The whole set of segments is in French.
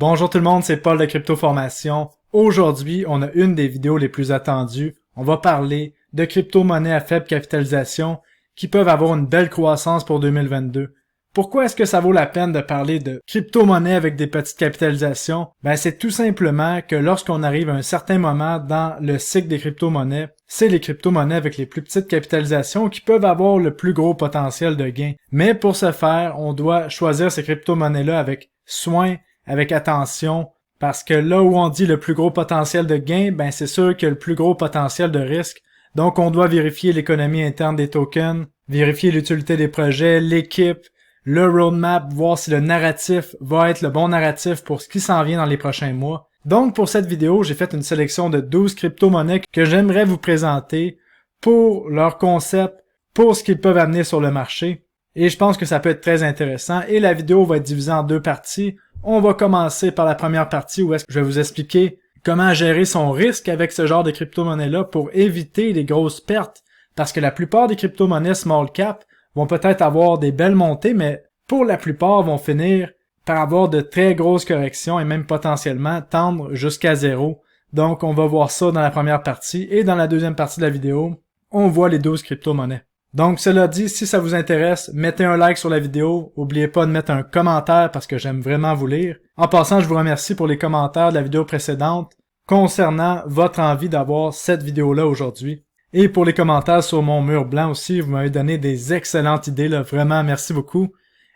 Bonjour tout le monde, c'est Paul de Crypto Formation. Aujourd'hui, on a une des vidéos les plus attendues. On va parler de crypto-monnaies à faible capitalisation qui peuvent avoir une belle croissance pour 2022. Pourquoi est-ce que ça vaut la peine de parler de crypto-monnaies avec des petites capitalisations? C'est tout simplement que lorsqu'on arrive à un certain moment dans le cycle des crypto-monnaies, c'est les crypto-monnaies avec les plus petites capitalisations qui peuvent avoir le plus gros potentiel de gain. Mais pour ce faire, on doit choisir ces crypto-monnaies-là avec soin, avec attention, parce que là où on dit le plus gros potentiel de gain, c'est sûr qu'il y a le plus gros potentiel de risque. Donc on doit vérifier l'économie interne des tokens, vérifier l'utilité des projets, l'équipe, le roadmap, voir si le narratif va être le bon narratif pour ce qui s'en vient dans les prochains mois. Donc pour cette vidéo, j'ai fait une sélection de 12 crypto-monnaies que j'aimerais vous présenter pour leur concept, pour ce qu'ils peuvent amener sur le marché. Et je pense que ça peut être très intéressant. Et la vidéo va être divisée en deux parties. On va commencer par la première partie où est-ce que je vais vous expliquer comment gérer son risque avec ce genre de crypto-monnaies-là pour éviter les grosses pertes. Parce que la plupart des crypto-monnaies small cap vont peut-être avoir des belles montées, mais pour la plupart vont finir par avoir de très grosses corrections et même potentiellement tendre jusqu'à zéro. Donc on va voir ça dans la première partie et dans la deuxième partie de la vidéo, on voit les 12 crypto-monnaies. Donc cela dit, si ça vous intéresse, mettez un like sur la vidéo, n'oubliez pas de mettre un commentaire parce que j'aime vraiment vous lire. En passant, je vous remercie pour les commentaires de la vidéo précédente concernant votre envie d'avoir cette vidéo-là aujourd'hui. Et pour les commentaires sur mon mur blanc aussi, vous m'avez donné des excellentes idées, là, vraiment merci beaucoup.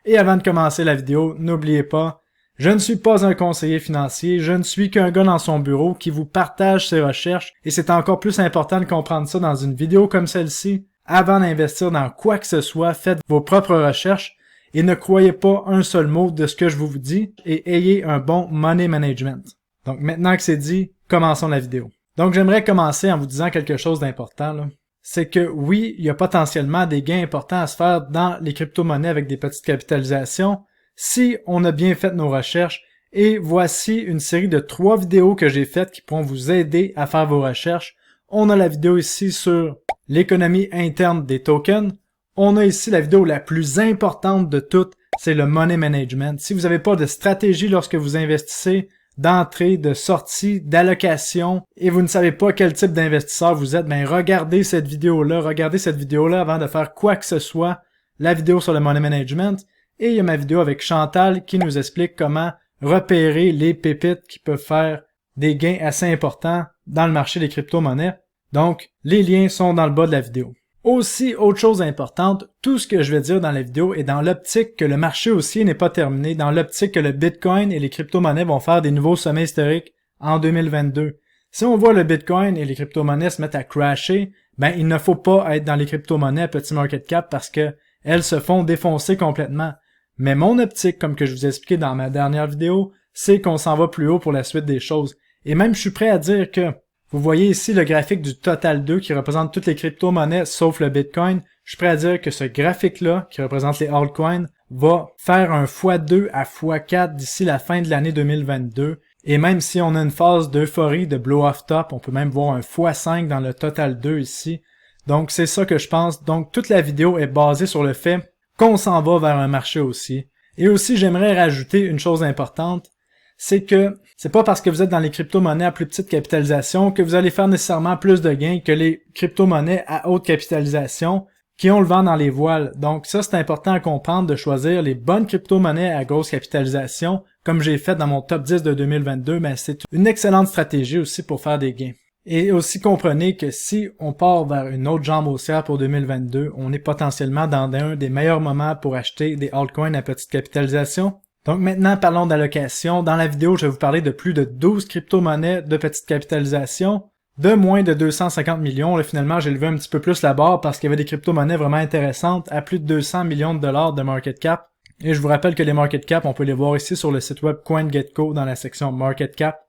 Et avant de commencer la vidéo, n'oubliez pas, je ne suis pas un conseiller financier, je ne suis qu'un gars dans son bureau qui vous partage ses recherches et c'est encore plus important de comprendre ça dans une vidéo comme celle-ci. Avant d'investir dans quoi que ce soit, faites vos propres recherches et ne croyez pas un seul mot de ce que je vous dis et ayez un bon money management. Donc maintenant que c'est dit, commençons la vidéo. Donc j'aimerais commencer en vous disant quelque chose d'important, là. C'est que oui, il y a potentiellement des gains importants à se faire dans les crypto-monnaies avec des petites capitalisations si on a bien fait nos recherches. Et voici une série de 3 vidéos que j'ai faites qui pourront vous aider à faire vos recherches. On a la vidéo ici sur l'économie interne des tokens. On a ici la vidéo la plus importante de toutes, c'est le money management. Si vous n'avez pas de stratégie lorsque vous investissez, d'entrée, de sortie, d'allocation, et vous ne savez pas quel type d'investisseur vous êtes, regardez cette vidéo-là avant de faire quoi que ce soit, la vidéo sur le money management, et il y a ma vidéo avec Chantal qui nous explique comment repérer les pépites qui peuvent faire des gains assez importants dans le marché des crypto-monnaies. Donc, les liens sont dans le bas de la vidéo. Aussi, autre chose importante, tout ce que je vais dire dans la vidéo est dans l'optique que le marché haussier n'est pas terminé, dans l'optique que le Bitcoin et les crypto-monnaies vont faire des nouveaux sommets historiques en 2022. Si on voit le Bitcoin et les crypto-monnaies se mettre à crasher, il ne faut pas être dans les crypto-monnaies à petit market cap parce que elles se font défoncer complètement. Mais mon optique, comme que je vous ai expliqué dans ma dernière vidéo, c'est qu'on s'en va plus haut pour la suite des choses. Et même je suis prêt à dire que vous voyez ici le graphique du Total 2 qui représente toutes les crypto-monnaies sauf le Bitcoin. Je suis prêt à dire que ce graphique-là, qui représente les altcoins, va faire un x2 à x4 d'ici la fin de l'année 2022. Et même si on a une phase d'euphorie, de blow-off top, on peut même voir un x5 dans le Total 2 ici. Donc c'est ça que je pense. Donc toute la vidéo est basée sur le fait qu'on s'en va vers un marché haussier. Et aussi, j'aimerais rajouter une chose importante. C'est que c'est pas parce que vous êtes dans les crypto-monnaies à plus petite capitalisation que vous allez faire nécessairement plus de gains que les crypto-monnaies à haute capitalisation qui ont le vent dans les voiles. Donc ça, c'est important à comprendre de choisir les bonnes crypto-monnaies à grosse capitalisation, comme j'ai fait dans mon top 10 de 2022, c'est une excellente stratégie aussi pour faire des gains. Et aussi comprenez que si on part vers une autre jambe haussière pour 2022, on est potentiellement dans un des meilleurs moments pour acheter des altcoins à petite capitalisation. Donc maintenant, parlons d'allocation. Dans la vidéo, je vais vous parler de plus de 12 crypto-monnaies de petite capitalisation, de moins de 250 millions. Là, finalement, j'ai levé un petit peu plus la barre parce qu'il y avait des crypto-monnaies vraiment intéressantes à plus de 200 millions de dollars de market cap. Et je vous rappelle que les market cap, on peut les voir ici sur le site web CoinGecko dans la section market cap.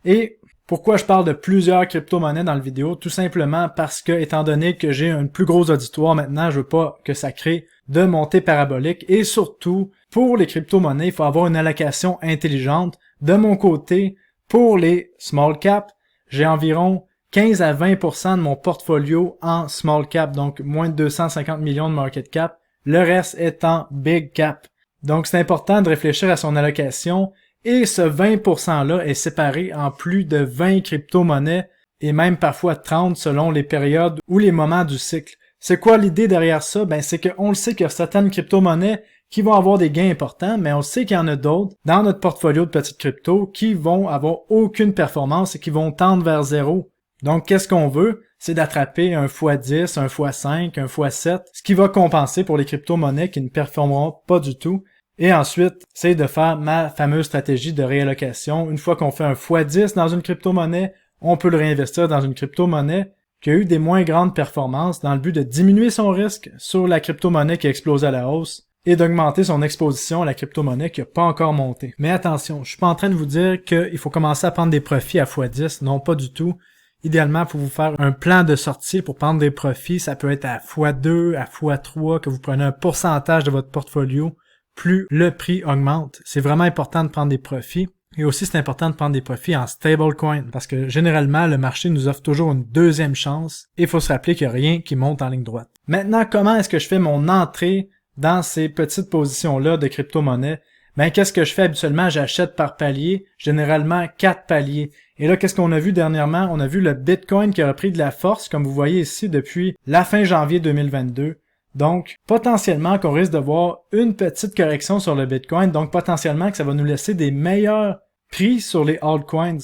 Et pourquoi je parle de plusieurs crypto-monnaies dans la vidéo? Tout simplement parce que, étant donné que j'ai un plus gros auditoire maintenant, je veux pas que ça crée de montée parabolique. Et surtout, pour les crypto-monnaies, il faut avoir une allocation intelligente. De mon côté, pour les small cap, j'ai environ 15 à 20% de mon portfolio en small cap, donc moins de 250 millions de market cap. Le reste est en big cap. Donc c'est important de réfléchir à son allocation Et ce 20%-là est séparé en plus de 20 crypto-monnaies et même parfois 30 selon les périodes ou les moments du cycle. C'est quoi l'idée derrière ça? Ben, c'est qu'on le sait qu'il y a certaines crypto-monnaies qui vont avoir des gains importants, mais on sait qu'il y en a d'autres dans notre portfolio de petites cryptos qui vont avoir aucune performance et qui vont tendre vers zéro. Donc, qu'est-ce qu'on veut? C'est d'attraper un x10, un x5, un x7, ce qui va compenser pour les crypto-monnaies qui ne performeront pas du tout. Et ensuite, c'est de faire ma fameuse stratégie de réallocation. Une fois qu'on fait un x10 dans une crypto-monnaie, on peut le réinvestir dans une crypto-monnaie qui a eu des moins grandes performances dans le but de diminuer son risque sur la crypto-monnaie qui a explosé à la hausse et d'augmenter son exposition à la crypto-monnaie qui n'a pas encore monté. Mais attention, je suis pas en train de vous dire qu'il faut commencer à prendre des profits à x10, non pas du tout. Idéalement, il faut vous faire un plan de sortie pour prendre des profits. Ça peut être à x2, à x3, que vous prenez un pourcentage de votre portfolio. Plus le prix augmente. C'est vraiment important de prendre des profits. Et aussi, c'est important de prendre des profits en stablecoin parce que généralement, le marché nous offre toujours une deuxième chance et il faut se rappeler qu'il n'y a rien qui monte en ligne droite. Maintenant, comment est-ce que je fais mon entrée dans ces petites positions-là de crypto-monnaie? Ben, qu'est-ce que je fais habituellement? J'achète par palier, généralement 4 paliers. Et là, qu'est-ce qu'on a vu dernièrement? On a vu le Bitcoin qui a repris de la force, comme vous voyez ici, depuis la fin janvier 2022. Donc, potentiellement qu'on risque de voir une petite correction sur le Bitcoin, donc potentiellement que ça va nous laisser des meilleurs prix sur les altcoins.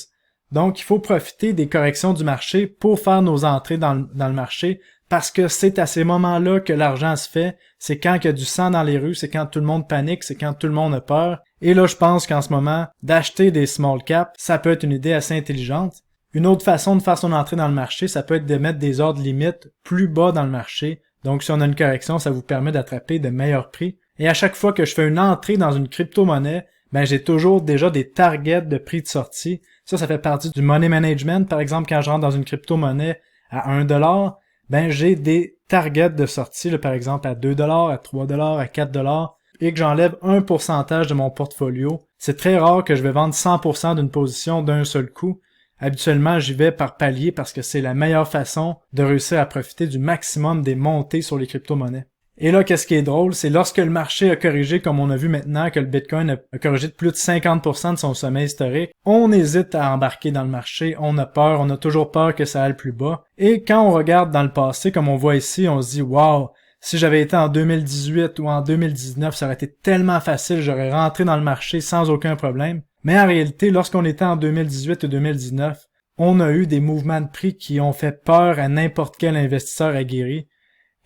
Donc, il faut profiter des corrections du marché pour faire nos entrées dans le marché, parce que c'est à ces moments-là que l'argent se fait. C'est quand il y a du sang dans les rues, c'est quand tout le monde panique, c'est quand tout le monde a peur. Et là, je pense qu'en ce moment, d'acheter des small caps, ça peut être une idée assez intelligente. Une autre façon de faire son entrée dans le marché, ça peut être de mettre des ordres limites plus bas dans le marché. Donc, si on a une correction, ça vous permet d'attraper de meilleurs prix. Et à chaque fois que je fais une entrée dans une crypto-monnaie, ben, j'ai toujours déjà des targets de prix de sortie. Ça fait partie du money management. Par exemple, quand je rentre dans une crypto-monnaie à 1$, ben, j'ai des targets de sortie, là, par exemple, à 2$, à 3$, à 4$, et que j'enlève un pourcentage de mon portfolio. C'est très rare que je vais vendre 100% d'une position d'un seul coup. Habituellement, j'y vais par palier parce que c'est la meilleure façon de réussir à profiter du maximum des montées sur les crypto-monnaies. Et là, qu'est-ce qui est drôle, c'est lorsque le marché a corrigé, comme on a vu maintenant, que le Bitcoin a corrigé de plus de 50% de son sommet historique, on hésite à embarquer dans le marché, on a peur, on a toujours peur que ça aille plus bas. Et quand on regarde dans le passé, comme on voit ici, on se dit « Wow, si j'avais été en 2018 ou en 2019, ça aurait été tellement facile, j'aurais rentré dans le marché sans aucun problème. » Mais en réalité, lorsqu'on était en 2018 et 2019, on a eu des mouvements de prix qui ont fait peur à n'importe quel investisseur aguerri.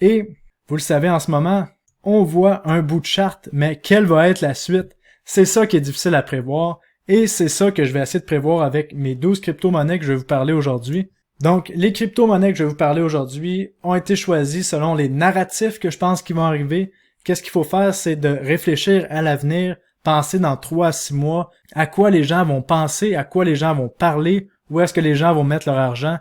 Et, vous le savez en ce moment, on voit un bout de charte, mais quelle va être la suite? C'est ça qui est difficile à prévoir, et c'est ça que je vais essayer de prévoir avec mes 12 crypto-monnaies que je vais vous parler aujourd'hui. Donc, les crypto-monnaies que je vais vous parler aujourd'hui ont été choisies selon les narratifs que je pense qu'ils vont arriver. Qu'est-ce qu'il faut faire? C'est de réfléchir à l'avenir, penser dans 3 à 6 mois, à quoi les gens vont penser, à quoi les gens vont parler, où est-ce que les gens vont mettre leur argent.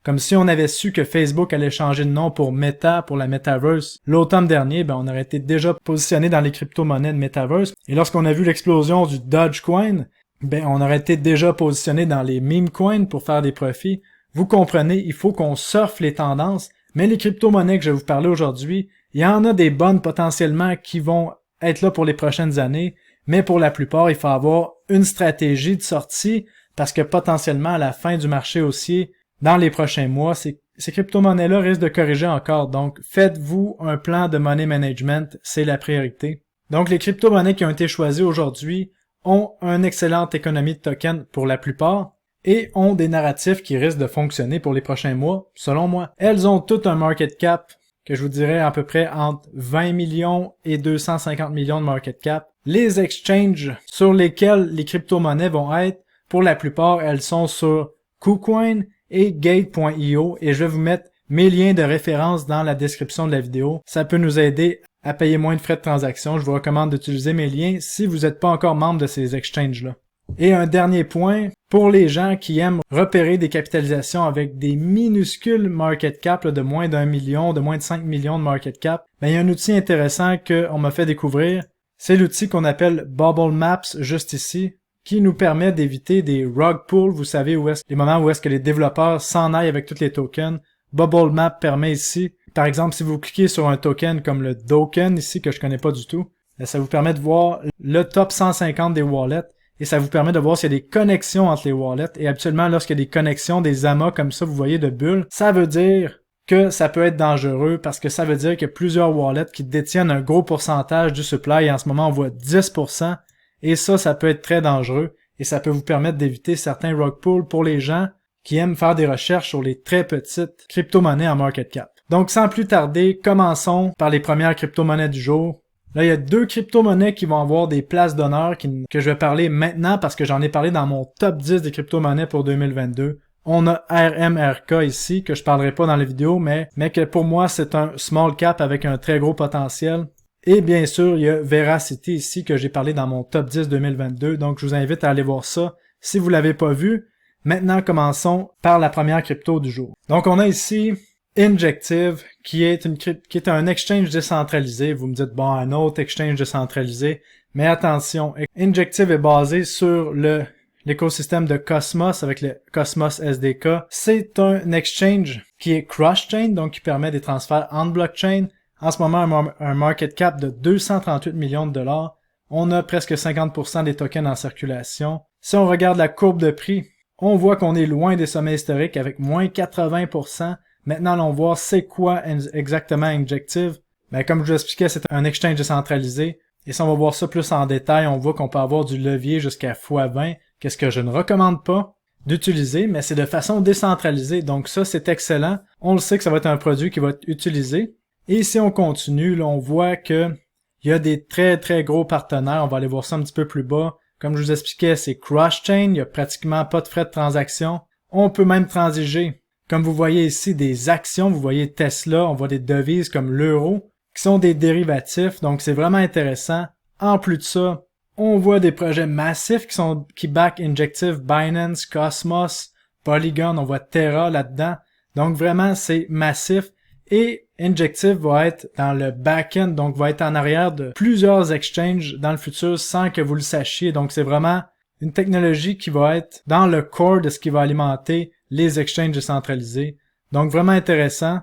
Comme si on avait su que Facebook allait changer de nom pour Meta, pour la Metaverse. L'automne dernier, ben, on aurait été déjà positionné dans les crypto-monnaies de Metaverse. Et lorsqu'on a vu l'explosion du Dogecoin, ben, on aurait été déjà positionné dans les meme coins pour faire des profits. Vous comprenez, il faut qu'on surfe les tendances. Mais les crypto-monnaies que je vais vous parler aujourd'hui, il y en a des bonnes potentiellement qui vont être là pour les prochaines années. Mais pour la plupart, il faut avoir une stratégie de sortie parce que potentiellement à la fin du marché haussier, dans les prochains mois, ces crypto-monnaies-là risquent de corriger encore. Donc, faites-vous un plan de money management, c'est la priorité. Donc, les crypto-monnaies qui ont été choisies aujourd'hui ont une excellente économie de token pour la plupart et ont des narratifs qui risquent de fonctionner pour les prochains mois, selon moi. Elles ont toutes un market cap que je vous dirais à peu près entre 20 millions et 250 millions de market cap. Les exchanges sur lesquels les crypto-monnaies vont être, pour la plupart, elles sont sur KuCoin et Gate.io et je vais vous mettre mes liens de référence dans la description de la vidéo. Ça peut nous aider à payer moins de frais de transaction. Je vous recommande d'utiliser mes liens si vous n'êtes pas encore membre de ces exchanges-là. Et un dernier point, pour les gens qui aiment repérer des capitalisations avec des minuscules market cap de moins d'1 million, de moins de 5 millions de market cap, ben, il y a un outil intéressant qu'on m'a fait découvrir. C'est l'outil qu'on appelle Bubble Maps juste ici, qui nous permet d'éviter des rug pulls, vous savez, les moments où est-ce que les développeurs s'en aillent avec tous les tokens. Bubble Map permet ici, par exemple, si vous cliquez sur un token comme le Doken ici, que je connais pas du tout, ça vous permet de voir le top 150 des wallets. et ça vous permet de voir s'il y a des connexions entre les wallets. Et habituellement, lorsqu'il y a des connexions, des amas comme ça, vous voyez de bulles, ça veut dire que ça peut être dangereux parce que ça veut dire qu'il y a plusieurs wallets qui détiennent un gros pourcentage du supply et en ce moment on voit 10%, et ça peut être très dangereux et ça peut vous permettre d'éviter certains rug pulls pour les gens qui aiment faire des recherches sur les très petites crypto-monnaies en market cap. Donc sans plus tarder, commençons par les premières crypto-monnaies du jour. Là, il y a 2 crypto-monnaies qui vont avoir des places d'honneur que je vais parler maintenant parce que j'en ai parlé dans mon top 10 des crypto-monnaies pour 2022. On a RMRK ici, que je parlerai pas dans la vidéo, mais que pour moi, c'est un small cap avec un très gros potentiel. Et bien sûr, il y a Veracity ici, que j'ai parlé dans mon top 10 2022, donc je vous invite à aller voir ça si vous l'avez pas vu. Maintenant, commençons par la première crypto du jour. Donc, on a ici Injective, qui est un exchange décentralisé. Vous me dites, bon, un autre exchange décentralisé, mais attention, Injective est basé sur l'écosystème de Cosmos avec le Cosmos SDK. C'est un exchange qui est cross-chain, donc qui permet des transferts en blockchain. En ce moment, un market cap de 238 millions de dollars. On a presque 50% des tokens en circulation. Si on regarde la courbe de prix, on voit qu'on est loin des sommets historiques avec moins 80%. Maintenant, allons voir c'est quoi exactement Injective. Ben, comme je vous l'expliquais, c'est un exchange décentralisé. Et si on va voir ça plus en détail, on voit qu'on peut avoir du levier jusqu'à x20. Qu'est-ce que je ne recommande pas d'utiliser, mais c'est de façon décentralisée. Donc ça, c'est excellent. On le sait que ça va être un produit qui va être utilisé. Et si on continue, là, on voit que il y a des très très gros partenaires. On va aller voir ça un petit peu plus bas. Comme je vous expliquais, c'est cross-chain. Il n'y a pratiquement pas de frais de transaction. On peut même transiger. Comme vous voyez ici, des actions. Vous voyez Tesla. On voit des devises comme l'euro qui sont des dérivatifs. Donc c'est vraiment intéressant. En plus de ça, on voit des projets massifs qui back Injective, Binance, Cosmos, Polygon. On voit Terra là-dedans. Donc vraiment, c'est massif. Et Injective va être dans le back-end, donc va être en arrière de plusieurs exchanges dans le futur sans que vous le sachiez. Donc c'est vraiment une technologie qui va être dans le core de ce qui va alimenter les exchanges décentralisés. Donc vraiment intéressant.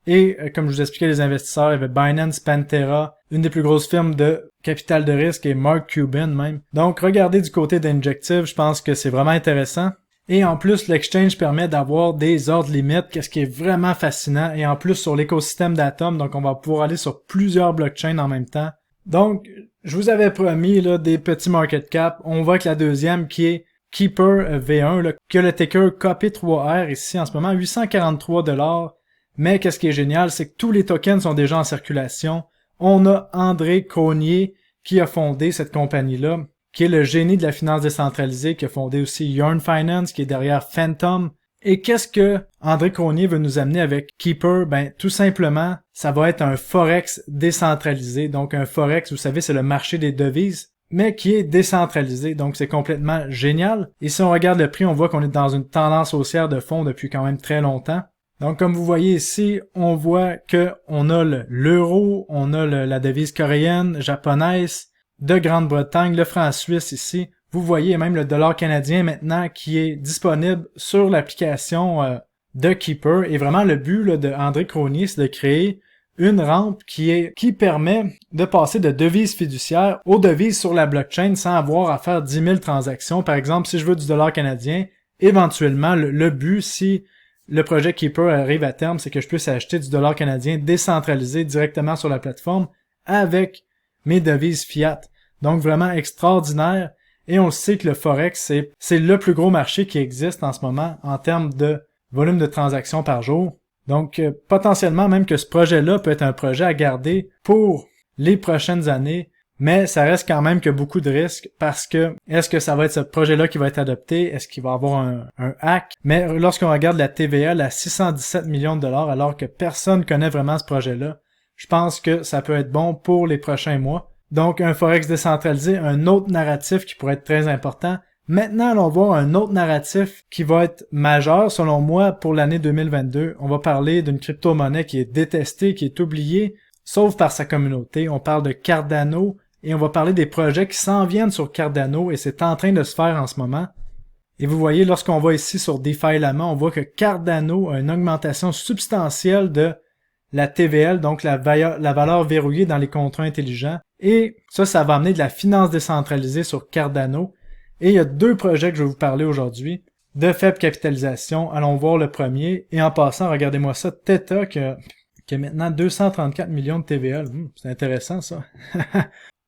Et comme je vous expliquais, les investisseurs, il y avait Binance, Pantera, une des plus grosses firmes de capital de risque et Mark Cuban même. Donc regardez du côté d'Injective, je pense que c'est vraiment intéressant. Et en plus, l'exchange permet d'avoir des ordres limites, qu'est-ce qui est vraiment fascinant. Et en plus, sur l'écosystème d'Atom, donc on va pouvoir aller sur plusieurs blockchains en même temps. Donc, je vous avais promis là, des petits market cap. On voit que la deuxième qui est Keeper V1, là, qui a le ticker KP3R ici en ce moment, 843 $. Mais qu'est-ce qui est génial, c'est que tous les tokens sont déjà en circulation. On a André Cronje qui a fondé cette compagnie-là, qui est le génie de la finance décentralisée, qui a fondé aussi Yearn Finance, qui est derrière Phantom. Et qu'est-ce que André Cronje veut nous amener avec Keeper? Ben, tout simplement, ça va être un Forex décentralisé. Donc, un Forex, vous savez, c'est le marché des devises, mais qui est décentralisé. Donc, c'est complètement génial. Et si on regarde le prix, on voit qu'on est dans une tendance haussière de fond depuis quand même très longtemps. Donc, comme vous voyez ici, on voit que on a l'euro, on a la devise coréenne, japonaise, de Grande-Bretagne, le franc suisse ici. Vous voyez même le dollar canadien maintenant qui est disponible sur l'application de Keeper. Et vraiment, le but là, de André Cronje, c'est de créer une rampe qui permet de passer de devises fiduciaires aux devises sur la blockchain sans avoir à faire 10 000 transactions. Par exemple, si je veux du dollar canadien, éventuellement, le but, si le projet Keeper arrive à terme, c'est que je puisse acheter du dollar canadien décentralisé directement sur la plateforme avec mes devises fiat. Donc vraiment extraordinaire. Et on le sait que le Forex, c'est le plus gros marché qui existe en ce moment en termes de volume de transactions par jour. Donc potentiellement même que ce projet-là peut être un projet à garder pour les prochaines années, mais ça reste quand même que beaucoup de risques parce que est-ce que ça va être ce projet-là qui va être adopté? Est-ce qu'il va y avoir un hack? Mais lorsqu'on regarde la TVA, à 617 millions de dollars alors que personne connaît vraiment ce projet-là, je pense que ça peut être bon pour les prochains mois. Donc, un Forex décentralisé, un autre narratif qui pourrait être très important. Maintenant, allons voir un autre narratif qui va être majeur, selon moi, pour l'année 2022. On va parler d'une crypto-monnaie qui est détestée, qui est oubliée, sauf par sa communauté. On parle de Cardano et on va parler des projets qui s'en viennent sur Cardano et c'est en train de se faire en ce moment. Et vous voyez, lorsqu'on va ici sur DeFi Lama, on voit que Cardano a une augmentation substantielle de la TVL, donc la valeur verrouillée dans les contrats intelligents. Et ça va amener de la finance décentralisée sur Cardano. Et il y a deux projets que je vais vous parler aujourd'hui, de faible capitalisation. Allons voir le premier. Et en passant, regardez-moi ça, Theta qui a maintenant 234 millions de TVL. C'est intéressant ça.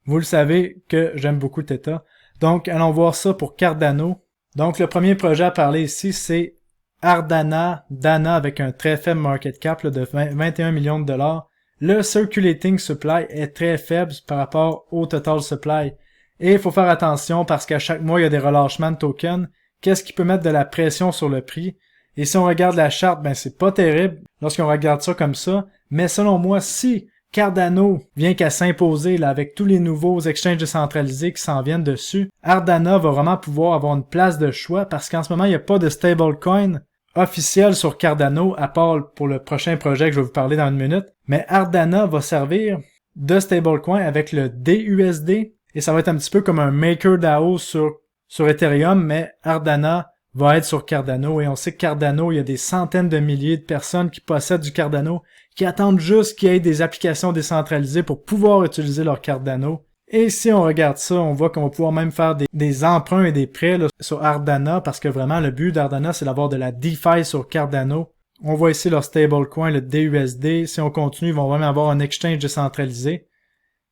Vous le savez que j'aime beaucoup Theta. Donc, allons voir ça pour Cardano. Donc, le premier projet à parler ici, c'est Ardana, Dana avec un très faible market cap là, de 21 millions de dollars. Le circulating supply est très faible par rapport au total supply. Et il faut faire attention parce qu'à chaque mois, il y a des relâchements de tokens. Qu'est-ce qui peut mettre de la pression sur le prix? Et si on regarde la charte, ben c'est pas terrible lorsqu'on regarde ça comme ça. Mais selon moi, si Cardano vient qu'à s'imposer là avec tous les nouveaux exchanges décentralisés qui s'en viennent dessus, Ardana va vraiment pouvoir avoir une place de choix parce qu'en ce moment, il n'y a pas de stablecoin officiel sur Cardano, à part pour le prochain projet que je vais vous parler dans une minute. Mais Ardana va servir de stablecoin avec le DUSD et ça va être un petit peu comme un MakerDAO sur Ethereum, mais Ardana va être sur Cardano et on sait que Cardano, il y a des centaines de milliers de personnes qui possèdent du Cardano, qui attendent juste qu'il y ait des applications décentralisées pour pouvoir utiliser leur Cardano. Et si on regarde ça, on voit qu'on va pouvoir même faire des emprunts et des prêts là, sur Ardana, parce que vraiment le but d'Ardana, c'est d'avoir de la DeFi sur Cardano. On voit ici leur stablecoin, le DUSD. Si on continue, ils vont vraiment avoir un exchange décentralisé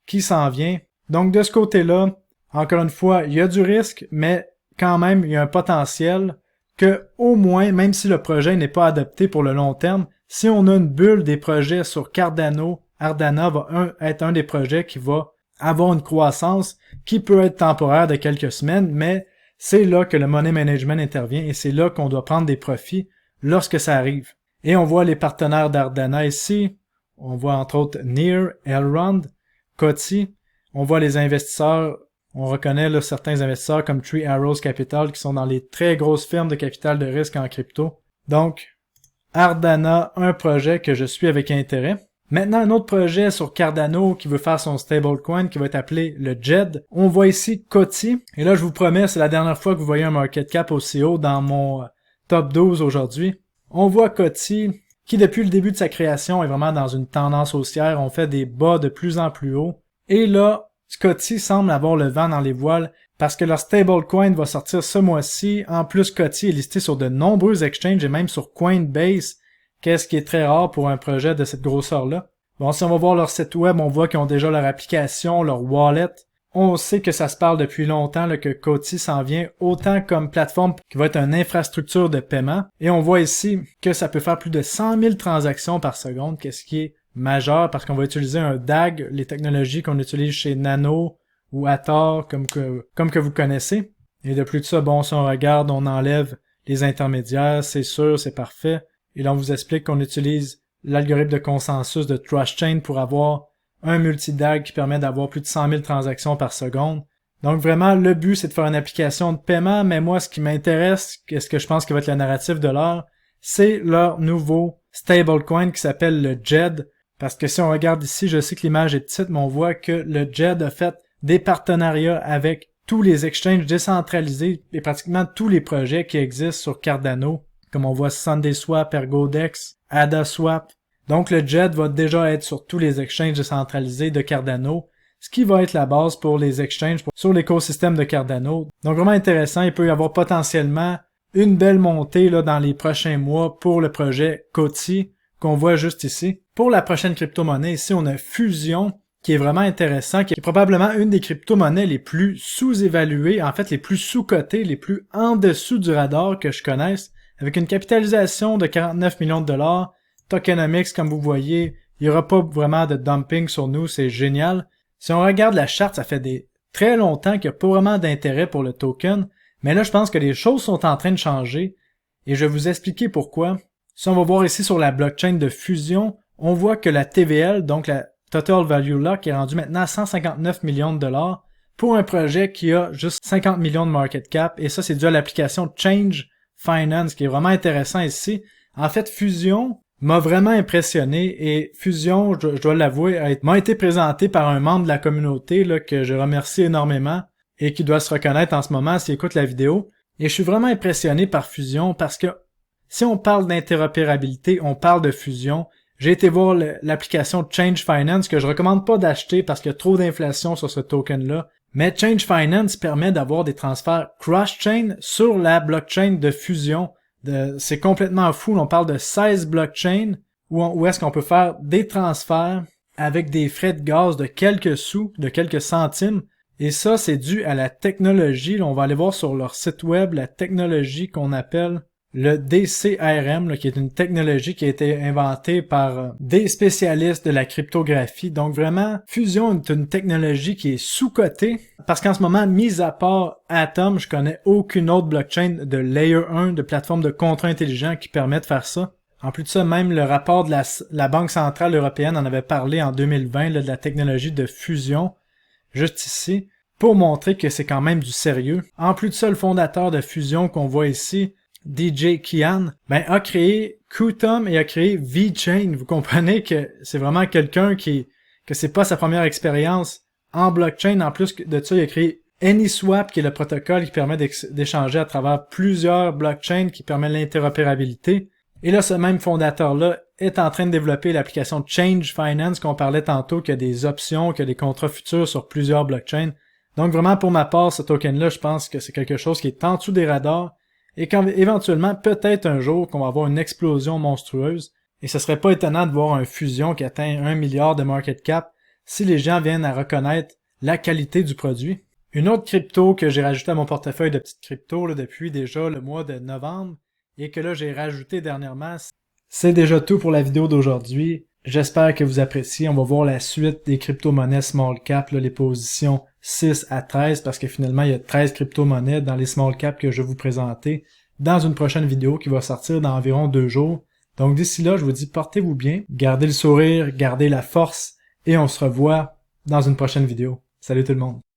qui s'en vient. Donc de ce côté-là, encore une fois, il y a du risque, mais quand même, il y a un potentiel que, au moins, même si le projet n'est pas adopté pour le long terme, si on a une bulle des projets sur Cardano, Ardana va être un des projets qui va avoir une croissance qui peut être temporaire de quelques semaines, mais c'est là que le money management intervient et c'est là qu'on doit prendre des profits lorsque ça arrive. Et on voit les partenaires d'Ardana ici, on voit entre autres Near, Elrond, Coty, on voit les investisseurs. On reconnaît là, certains investisseurs comme Three Arrows Capital qui sont dans les très grosses firmes de capital de risque en crypto. Donc, Ardana, un projet que je suis avec intérêt. Maintenant, un autre projet sur Cardano qui veut faire son stablecoin qui va être appelé le JED. On voit ici Coty. Et là, je vous promets, c'est la dernière fois que vous voyez un market cap aussi haut dans mon top 12 aujourd'hui. On voit Coty qui, depuis le début de sa création, est vraiment dans une tendance haussière. On fait des bas de plus en plus haut. Et là, Coty semble avoir le vent dans les voiles parce que leur stablecoin va sortir ce mois-ci. En plus, Coty est listé sur de nombreux exchanges et même sur Coinbase, qu'est-ce qui est très rare pour un projet de cette grosseur-là. Bon, si on va voir leur site web, on voit qu'ils ont déjà leur application, leur wallet. On sait que ça se parle depuis longtemps là, que Coty s'en vient autant comme plateforme qui va être une infrastructure de paiement. Et on voit ici que ça peut faire plus de 100 000 transactions par seconde, qu'est-ce qui est majeur parce qu'on va utiliser un DAG, les technologies qu'on utilise chez Nano ou Hathor comme que vous connaissez. Et de plus de ça, bon, si on regarde, on enlève les intermédiaires, c'est sûr, c'est parfait. Et là, on vous explique qu'on utilise l'algorithme de consensus de TrustChain pour avoir un multi-DAG qui permet d'avoir plus de 100 000 transactions par seconde. Donc vraiment, le but, c'est de faire une application de paiement, mais moi, ce qui m'intéresse, ce que je pense qui va être le narratif de l'heure, c'est leur nouveau stablecoin qui s'appelle le JED. Parce que si on regarde ici, je sais que l'image est petite, mais on voit que le JED a fait des partenariats avec tous les exchanges décentralisés et pratiquement tous les projets qui existent sur Cardano, comme on voit SundaeSwap, ErgoDex, AdaSwap. Donc le JED va déjà être sur tous les exchanges décentralisés de Cardano, ce qui va être la base pour les exchanges sur l'écosystème de Cardano. Donc vraiment intéressant, il peut y avoir potentiellement une belle montée là, dans les prochains mois pour le projet Coty, qu'on voit juste ici. Pour la prochaine crypto-monnaie, ici, on a Fusion, qui est vraiment intéressant, qui est probablement une des crypto-monnaies les plus sous-évaluées, en fait, les plus sous-cotées, les plus en dessous du radar que je connaisse, avec une capitalisation de 49 millions de dollars. Tokenomics, comme vous voyez, il n'y aura pas vraiment de dumping sur nous, c'est génial. Si on regarde la charte, ça fait très longtemps qu'il n'y a pas vraiment d'intérêt pour le token, mais là, je pense que les choses sont en train de changer, et je vais vous expliquer pourquoi. Si on va voir ici sur la blockchain de Fusion, on voit que la TVL, donc la Total Value Lock, est rendue maintenant à 159 millions de dollars pour un projet qui a juste 50 millions de market cap, et ça, c'est dû à l'application Change Finance, qui est vraiment intéressant ici. En fait, Fusion m'a vraiment impressionné, et Fusion, je dois l'avouer, m'a été présenté par un membre de la communauté là, que je remercie énormément, et qui doit se reconnaître en ce moment s'il écoute la vidéo. Et je suis vraiment impressionné par Fusion parce que si on parle d'interopérabilité, on parle de Fusion. J'ai été voir l'application Change Finance que je recommande pas d'acheter parce qu'il y a trop d'inflation sur ce token-là. Mais Change Finance permet d'avoir des transferts cross-chain sur la blockchain de Fusion. C'est complètement fou, on parle de 16 blockchains où est-ce qu'on peut faire des transferts avec des frais de gaz de quelques sous, de quelques centimes. Et ça, c'est dû à la technologie. Là, on va aller voir sur leur site web la technologie qu'on appelle le DCRM, là, qui est une technologie qui a été inventée par des spécialistes de la cryptographie. Donc vraiment, Fusion est une technologie qui est sous-cotée parce qu'en ce moment, mis à part Atom, je connais aucune autre blockchain de Layer 1, de plateforme de contrat intelligent qui permet de faire ça. En plus de ça, même le rapport de la Banque centrale européenne en avait parlé en 2020 là, de la technologie de Fusion, juste ici, pour montrer que c'est quand même du sérieux. En plus de ça, le fondateur de Fusion qu'on voit ici, DJ Kian, a créé Qtum et a créé VeChain. Vous comprenez que c'est vraiment quelqu'un que c'est pas sa première expérience en blockchain. En plus de ça, il a créé AnySwap, qui est le protocole qui permet d'échanger à travers plusieurs blockchains, qui permet l'interopérabilité. Et là, ce même fondateur-là est en train de développer l'application Change Finance qu'on parlait tantôt, qui a des options, qui a des contrats futurs sur plusieurs blockchains. Donc vraiment, pour ma part, ce token-là, je pense que c'est quelque chose qui est en dessous des radars et éventuellement, peut-être un jour, qu'on va avoir une explosion monstrueuse. Et ce serait pas étonnant de voir un fusion qui atteint 1 milliard de market cap si les gens viennent à reconnaître la qualité du produit. Une autre crypto que j'ai rajouté à mon portefeuille de petites cryptos là, depuis déjà le mois de novembre et que là j'ai rajouté dernièrement, c'est déjà tout pour la vidéo d'aujourd'hui. J'espère que vous appréciez. On va voir la suite des crypto-monnaies small cap, là, les positions 6 à 13, parce que finalement, il y a 13 crypto-monnaies dans les small cap que je vais vous présenter dans une prochaine vidéo qui va sortir dans environ 2 jours. Donc d'ici là, je vous dis portez-vous bien, gardez le sourire, gardez la force, et on se revoit dans une prochaine vidéo. Salut tout le monde!